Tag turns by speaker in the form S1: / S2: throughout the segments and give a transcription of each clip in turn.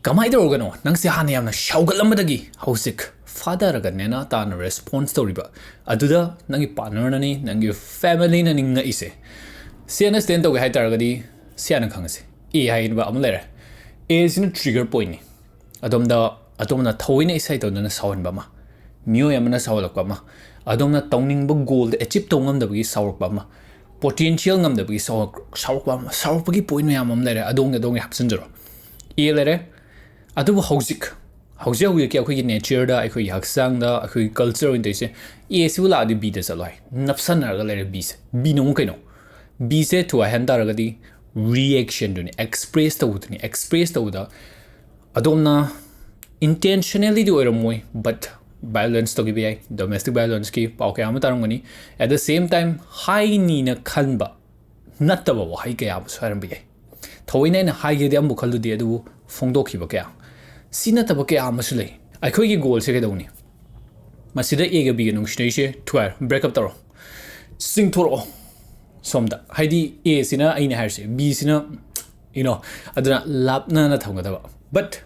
S1: Kamai dorgano nang si hana yamna shaugalammadagi hosik father ganena tan response toriba aduda nangi partner nani nangi family nani nga ise si understand to ga targadi si ana khangase e hain ba amlere e sin trigger point ni adomna thoina isai to na sawan ba ma mio yamna sawlak ba ma adomna tawning ba goal achieve to ngam da bi sawrak ba ma potential ngam da bi sawrak ba ma sawrak gi point yam amlere adong hapsan jaro e lere adu hojik hojia wi ke akhoi nature da akhoi haksang da akhoi culture in dise e su la di bi de saloi napsan ar ga lere bi se bi no kai no bi se to a hand dar ga di reaction duni express to da adomna intentionally do moi but violence to gi domestic violence ki pau ke am tarangani at the same time high ni na khanba nattaba wa hai ke ab saram bi thoina na high ge am bukhalu di adu phongdo khiba ke sina taba ke amasu lei akhoi gi goal se ke dawni masida e ga bi ga nung stage twar break up taro sing thoro somda haidi a sina aina harse b sina aduna lapna na thonga daba but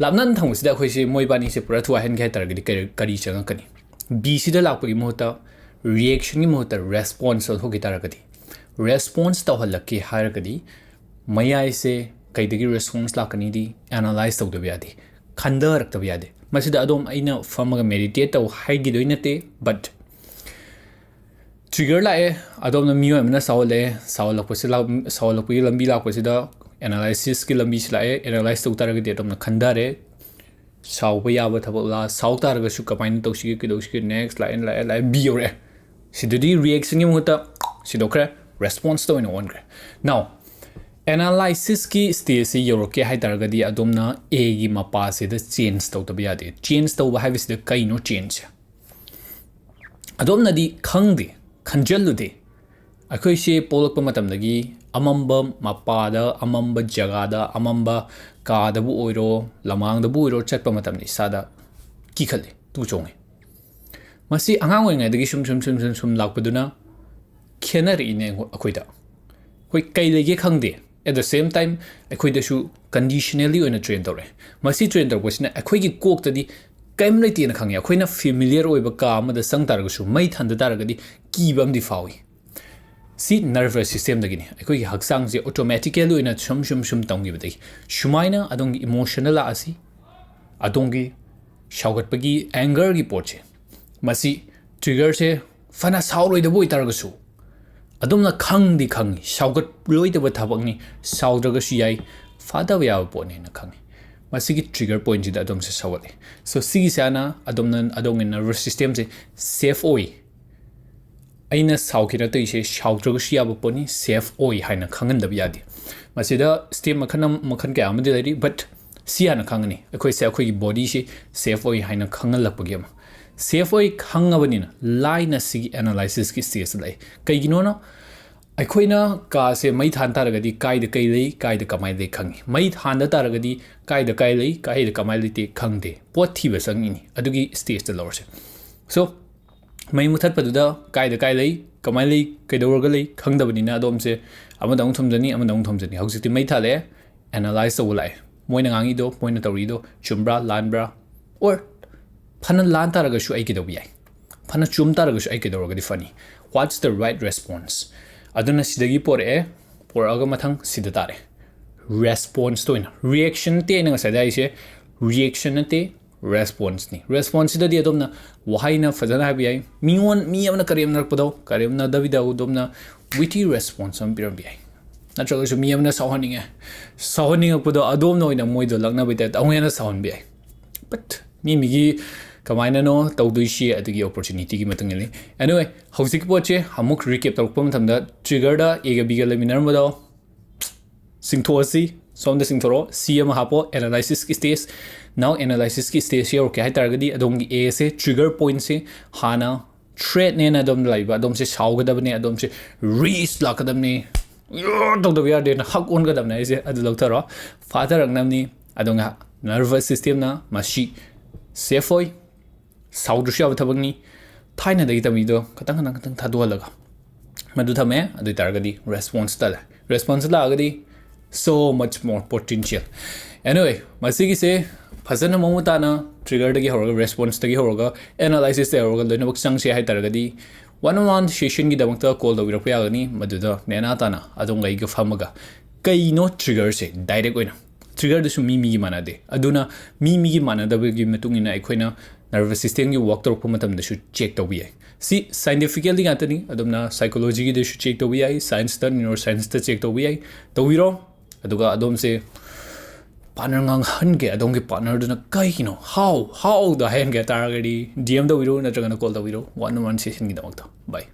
S1: lapna na thong sida khoi se moi bani se pura thua hen khai tar gi kari changa kani b sida lakpa gi mohta reaction gi mohta response ho gi tar gadi response ta halaki har gadi mayai se kaidagi response lakani di analyze tawda biadi khanda rakta biadi masida adom aina famaga meditate taw haigi doinate but trigger lae adom na miyo amna sawlakpasi lambi lakpasida analysis ki lambi lae analyze taw taragadi adom na khanda re sawba yaba thabala saw taraga su kapain tawsi ki dosi next lae biore sidudi reaction gi muta sidokra response to in one now analysis ki stage se yoroke hai targadi adomna a gi mapa se the change to biade change to ba have the kaino change adomna di khangde khanjalude akhoi se polok matam dagi amamba mapa da amamba jaga da amamba ka da bu oiro lamang da bu oiro chakpa matam ni sada ki khale tu chonge masi angang oi ngai dagi sum lakpaduna khenari ne akhoi da koi kai lege khangde at the same time akhoi da shu conditionally on a train tore masi train tor bosina akhoi gi kok ta di kaim lai ti na khang ya akhoi na familiar oi ba ka ma da sang tar ga shu mai than da tar ga di ki bam di fawi si nervous system da gi ni akhoi gi haksang je automatically on a shum tong gi ba dai shumaina adong gi emotional asi adong gi shaugat pa gi anger gi poche masi trigger se fana saw roi da boi tar ga shu adumna khangdi khangi shaugat loidaba thabakni saudraga siyai fada ya pone na khangi masigi trigger point ji da adom se sawale so sigi sana adong in nervous system se safe oi aina saukira to ise saudraga siya poni safe oi haina khangan da yadi masida step makhan ka amade lari but siya na khangani akhoi se akhoi body se safe oi haina khangal lakpagi ma safe oi khangabani na line sigi analysis ki stage lai kai gino na akhoi ka se mai than taragadi kai da kai lei kai da kamai lei khangi mai than da taragadi kai da kamai lei te khangde pot thi ba sang ini adugi stage da lorse so mai muthat paduda kai da kai lei kamai lei kai da worga lei khangdabani na adom se amadong thomjani hausikti mai thale analyze so lai moina ngangi do moina tori do chumbra lanbra or fana lan taraga shu ai ke do bi ai fana chum taraga shu ai ke do ga di funny what's the right response aduna sidagi por aga mathang sida tare response to in reaction te na sa dai se reaction te response ni response da di adomna wahaina fajana bi ai mi amna karem nak pado karem na davida udomna witty response am biram bi ai natraga shu mi amna sawhaning pado adom no ina moi do lagna bi ta awena sawon bi ai but mi kamaina no tawdui shi adigi opportunity gi matang ni anyway hosik poche hamuk recap tawpam thamda trigger da ega biga leminar modo singthosi sonda singthoro cm hapo analysis ki stage now analysis ki stage here okay targadi adom gi a se trigger point se hana threat ne na adom laiba adom se saugadabne adom se risk lakadamne to the weird na hak on gadamna ise adu loktharo father angnamni adonga nervous system na mashi safe oi saudrushya thabangni thaina dagi tamido katang thadolaga madu thame adu targadi response la agadi so much more potential. Anyway, masigi se fazana momutana trigger dagi horoga response dagi horoga analysis de horoga loinabak changse hai taragadi one-on-one session gi damakta call dawirapya yagani maduda nena tana adongai ga famaga kaino trigger se direct oina trigger du mi mi gi manade aduna mi gi manada gi metungina aikhoina nervous system gi work torok matam da shu check tawbi ai si scientifically gatani adumna psychology gi de shu check tawbi ai science ta neuroscience ta check tawbi ai tawiro aduga adom se partner ngang han ge adom ge partner duna kai kino how the hand get targadi dm da wiro na jagana call da wiro one on one session gi da bye.